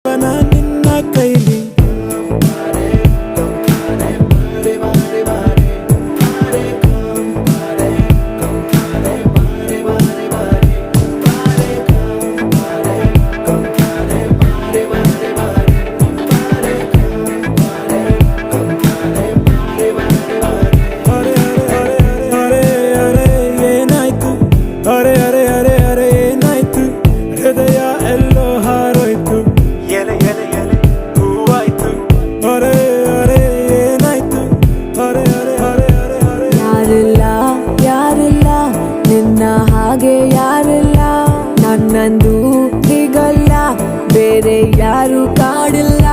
ನಿನ್ನ ಕೈಲಿ ಏನಾಯ್ತು ಅರೆ ಅರೆ ಅರೆ ಅರೆ ಏನಾಯ್ತು ಹೃದಯ ಎಲ್ಲೋ ಹಾರೋಯ್ತು ಎಲೆ ಎಲೆ ಎಲೆ ಹೂವಾಯ್ತು ಅರೆ ಅರೆ ಏನಾಯ್ತು ಅರೆ ಅರೆ ಅರೆ ಅರೆ ಅರೆ ಯಾರಿಲ್ಲ ಯಾರಿಲ್ಲ ನಿನ್ನ ಹಾಗೆ ಯಾರಿಲ್ಲ ನನ್ನಂದು ಹೀಗಲ್ಲ ಬೇರೆ ಯಾರು ಕಾಡಿಲ್ಲ